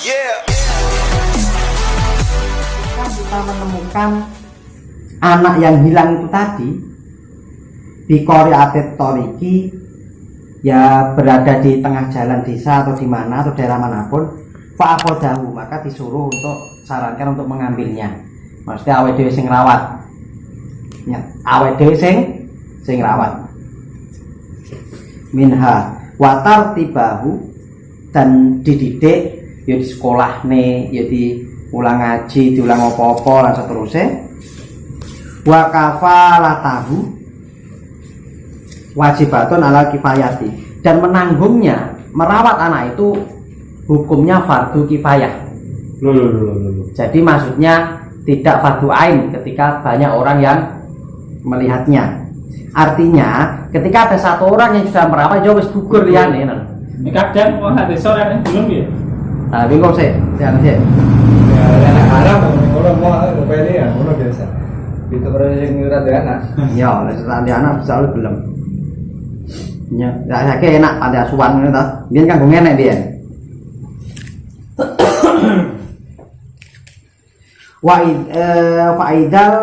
Kita menemukan anak yang hilang itu tadi di Qori'atit Thoriqi, ya berada di tengah jalan desa atau di mana atau daerah manapun, fa'akhodahu, maka disuruh untuk sarankan untuk mengambilnya. Maksudnya awake dhewe sing rawat. Ya, awake dhewe sing rawat. Minha watar tibahu, dan dididik ya di sekolah nih, ya di ulang ngaji, diulang apa-apa dan seterusnya. Wa kafalatahu wajibatun ala kifayati, dan menanggungnya merawat anak itu hukumnya fardu kifayah. Jadi maksudnya tidak fardu ain ketika banyak orang yang melihatnya. Artinya ketika ada satu orang yang sudah merawat ya wis gugur liyane. Kadang wong hati sore belum ya. Nah, bingung sih, jangan sih. Ya, anak Arab orang mau ngopeni ya, ngono biasa. Itu perlu sing ngirat ya anak. Ya, nek anak selalu belum. Ya, saiki enak panti asuhan ngono to. Biyen kan ngene biyen. Wa idal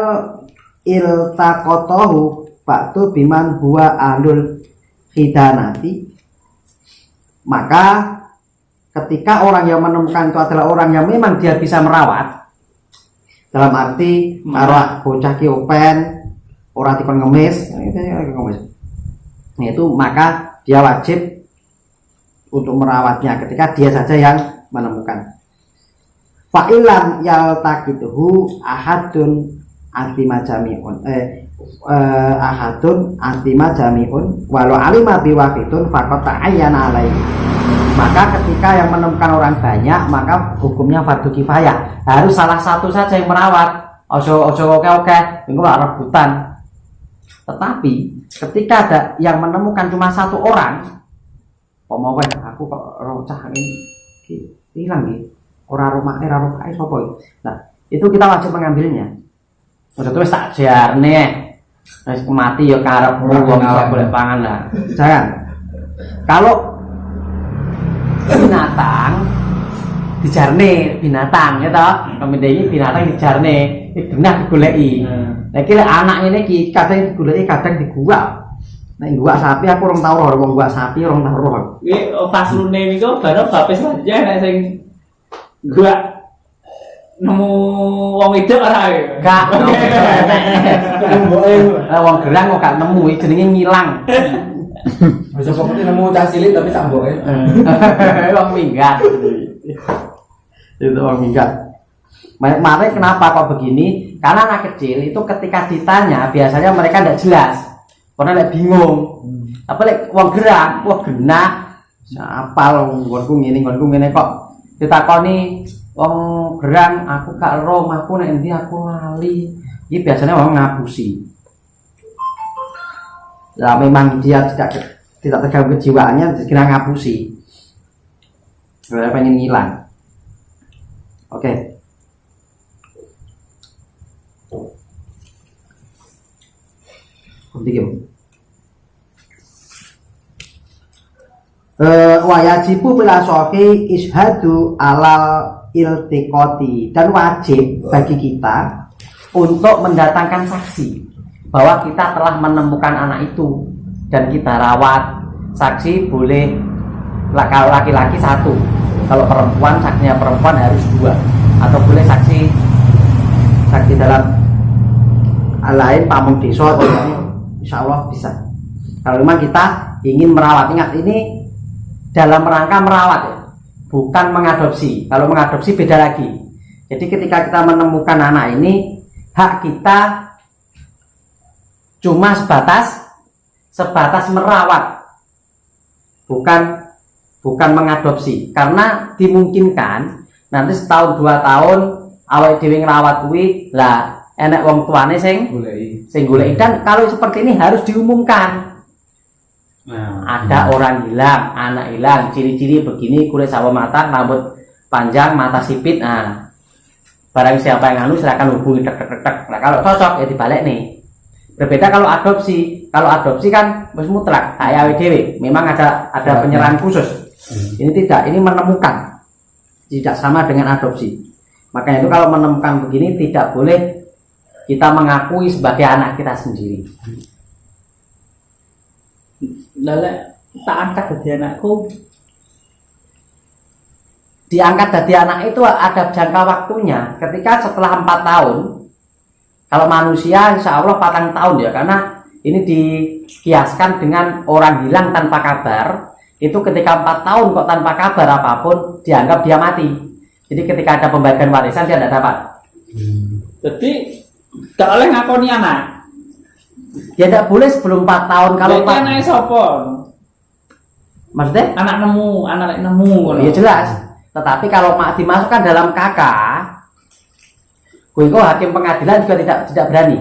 iltaqatahu ba'tu biman huwa ahlul khidanati, maka ketika orang yang menemukan itu adalah orang yang memang dia bisa merawat, dalam arti karo bocah ki open ora dikon ngemis, itu maka dia wajib untuk merawatnya ketika dia saja yang menemukan. Fa'ilam yaltaqituhu ahadun antima jami'un ahadun antima jami'un walau alima biwafitun faqat ta'ayyana alaihi, maka ketika yang menemukan orang banyak maka hukumnya fardu kifayah, harus salah satu saja yang merawat. Ojo oke itu lah rebutan. Tetapi ketika ada yang menemukan cuma satu orang, aku kok rocah ini hilang nih, orang rumah sapa. Nah itu kita wajib mengambilnya. Udah terus tak jarne wis mati ya karepmu wong iso golek pangan lah. Jangan. Kalau binatang dijarne binatang ya toh, kemudian binatang dijarne genah digoleki. Lah iki anak ngene iki kadang digoleki kadang diguak. Nek guak sapi aku urung tau roh, wong guak sapi urung tau roh. Iki faslune niku baru bapes aja nek sing guak nemu wong wedok ora ya? Gak. Wong gerang kok gak nemu, jenenge ngilang. Bisa pokoknya nemu cah cilik tapi tak mboke. Wong minggat. Itu wong minggat. Mari kenapa kok begini? Karena anak kecil itu ketika ditanya biasanya mereka tidak jelas. Karena lek bingung. Apa lek wong gerang, wah genah. Apal nggonku ngene kok ditakoni wong gerang, aku gak ro, aku nek endi aku lali. Iki biasanya wong ngapusi. Ya memang dia tidak terganggu kejiwaannya, kira ngapusi. Saya pengen ngilang. Oke. Wa yajibu bila sofi ishadu alal iltiqati, dan wajib bagi kita untuk mendatangkan saksi bahwa kita telah menemukan anak itu dan kita rawat. Saksi boleh kalau laki-laki satu, kalau perempuan saksinya perempuan harus dua, atau boleh saksi dalam lain pamung desa, insya Allah bisa. Kalau memang kita ingin merawat, ingat ini dalam rangka merawat ya, bukan mengadopsi. Kalau mengadopsi beda lagi. Jadi ketika kita menemukan anak ini, hak kita cuma sebatas merawat, bukan mengadopsi. Karena dimungkinkan nanti setahun 2 tahun awake dhewe ngrawat kuwi lah enek wong tuane sing goleki. Dan kalau seperti ini harus diumumkan. Ada orang hilang, anak hilang, ciri-ciri begini, kulit sawo matang, rambut panjang, mata sipit. Nah, barang siapa yang anu silakan hubungi tek. Nah, kalau cocok ya dibalik nih. Berbeda kalau adopsi. Kalau adopsi kan wis mutlak, hak awake dhewe. Memang ada penyerahan khusus. Ini tidak, ini menemukan. tidak sama dengan adopsi. Makanya itu kalau menemukan begini tidak boleh kita mengakui sebagai anak kita sendiri. Lala tak angkat jadi anakku. Diangkat jadi anak itu ada jangka waktunya. Ketika setelah 4 tahun, kalau manusia insya Allah 4 tahun ya, karena ini dikiaskan dengan orang hilang tanpa kabar. Itu ketika 4 tahun kok tanpa kabar apapun dianggap dia mati. Jadi ketika ada pembagian warisan dia tidak dapat. Jadi gak oleh ngakoni anak. Dia tidak boleh sebelum 4 tahun. Kalau Jadi anaknya sopo? maksudnya Anak nemu. ya jelas. Tetapi kalau dimasukkan dalam KK, kok hakim pengadilan juga tidak berani.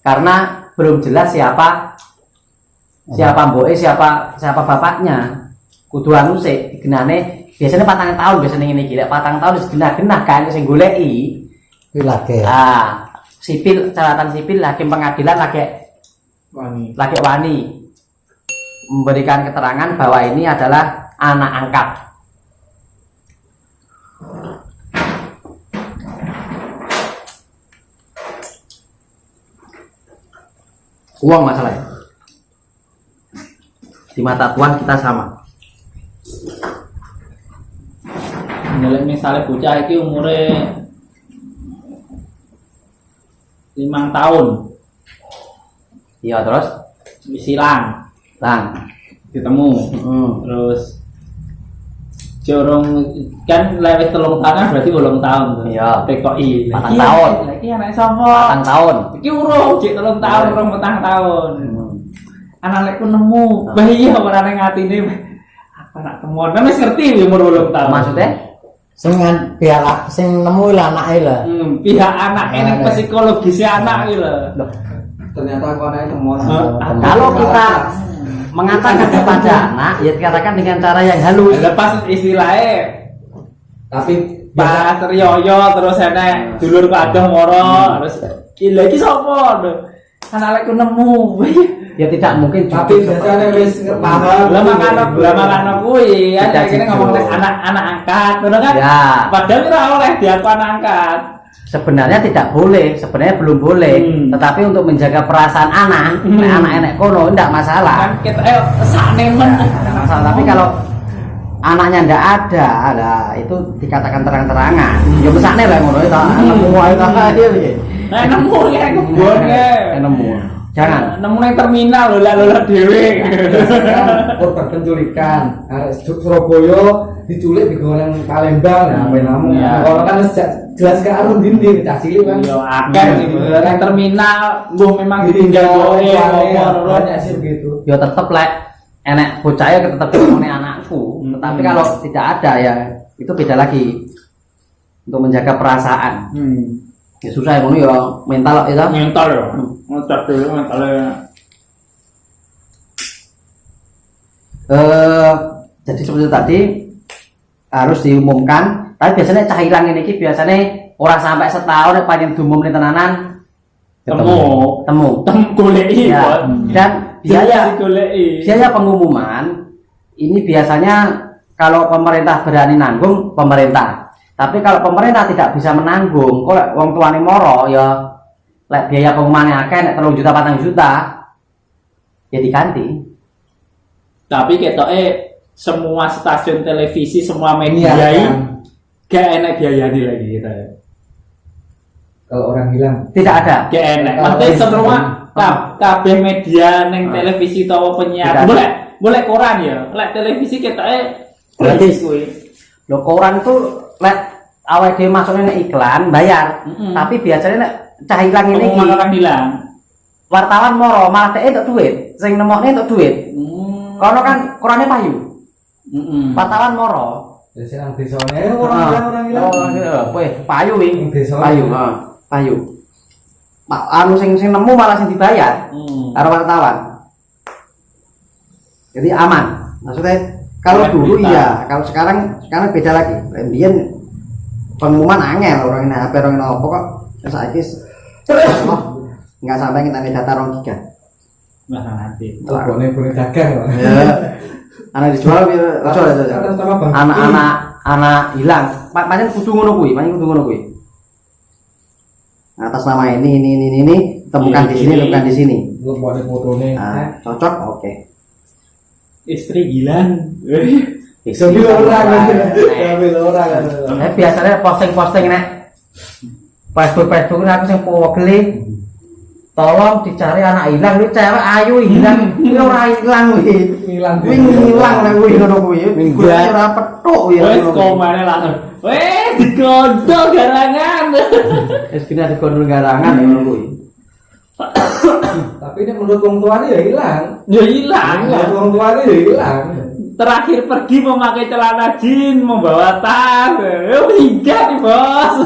Karena belum jelas siapa mboke, siapa bapaknya. Kudu anu sik digenane biasanya 4 tahun biasanya ngene iki. Lek 4 tahun wis genah-genah kan sing goleki. Kuwi lagi. Sipil, catatan sipil hakim pengadilan lagi wani memberikan keterangan bahwa ini adalah anak angkat. Uang masalahnya. Di mata Tuhan kita sama. Misalnya bocah iki umure 5 tahun. Iya terus Wis ilang, ketemu. Terus jorong kan lewat 3 tahun berarti 8 tahun. Iya. PKI. 4 tahun. Lagi anak sapa? 4 tahun. Iki urung cek 3 tahun, urung 4 tahun. Anak lekku nemu. Bah iya ora nang atine. Apa nak temuan? Kan wis ngerti umur 8 tahun. Maksudnya? Pihak sing nemu lah anake lah. Pihak anak ini psikologisnya anak iki lho. Ternyata kau naik temuan. Kalau kita mengatakan kepada anak, ya dikatakan dengan cara yang halus. Lepas istilahnya Tapi pas riyoyo terus enek dulur kadoh moro terus gila iki sapa? Anak lekku nemu. Ya tidak mungkin tapi jujur biasanya wis paham. Lah makane kuwi ya Tidak kene ngomong jujur. anak angkat ngono kan. Ya. Padahal ora oleh diaku anak angkat. Sebenarnya tidak boleh, sebenarnya belum boleh. Tetapi untuk menjaga perasaan anak, nek anak enek kono tidak masalah. Kan kita sakne men. Tidak masalah. Tapi kalau anaknya tidak ada, itu dikatakan terang-terangan. Ya mesakne lah ngono itu, nemu itu. Nah nemu ya kebon ya. Nemu. Jangan. Nemu nang terminal lho dhewe. Korban penculikan. Arek Surabaya diculik di goreng Palembang nah apa namu. Ya. Kalau kan jelas ke arun dinding cah cilik kan. Yo akeh nang terminal mbuh memang ditinggal boe banyak sih begitu. Ya tetep lek enek bocah ya tetep ngomongin anakku. Tetapi kalau tidak ada ya itu beda lagi. Untuk menjaga perasaan. Ya susah ya ngono ya mental itu. Mental ya. Ngecek dulu mentalnya. Jadi seperti tadi harus diumumkan. Tapi biasanya cah ilang ini biasanya orang sampai setahun panjang diumum di tenanan temu Goleki ya. Dan biaya pengumuman ini biasanya kalau pemerintah berani nanggung pemerintah. Tapi kalau pemerintah tidak bisa menanggung, kok wong tuane moro ya lek biaya pengumumannya akeh nek 3 juta 4 juta ya diganti. Tapi ketoke semua stasiun televisi, semua media Kan. gak enak biayanya lagi kita. Kalau orang hilang Tidak ada. Gak enak. Maksudnya semua kabeh media neng televisi atau penyiar boleh koran ya. Lek televisi ketoke Gratis. kuwi. Lo koran itu lek awake dhewe masukne nek iklan bayar. Tapi biasanya nek cah ilang ini Pengumuman orang hilang. wartawan moro malah dhek entuk duit. Sing nemokne entuk duit. Kono kan korannya payu. Wartawan moro. biasanya nang desane orang hilang. Kowe payu wi. Desa. Payu, payu. Pak anu sing nemu malah sing dibayar karo wartawan. Jadi aman. Maksudnya kalau Oleh dulu berita. iya, kalau sekarang beda lagi. Kemudian pengumuman angel orang ini HP orang ini apa kok saiki nggak sampai kita data 2 giga. Nah nanti. Bone dagang. Ya. Anak dijual Atas nama Bang. anak-anak anak hilang, pancen kudu ngono kuwi, atas nama ini temukan di sini. Gue buat fotonya. Nah, cocok, oke. Istri gilang. Sambil orang. Biasanya posting nek Facebook aku sing powegeli. Tolong dicari anak hilang, ini cewek ayu hilang, ini ora hilang kuwi. Hilang Nek kuwi ngono kuwi. Kuwi ora petuk ya. Wes komane langsung. Wes digondol garangan. Wis kena digondol garangan ya ngono kuwi. Tapi ini menurut orang tuanya ya hilang. Ya hilang. Menurut orang tuanya ya hilang. Terakhir pergi memakai celana jin, membawa tas. Hingga nih bos.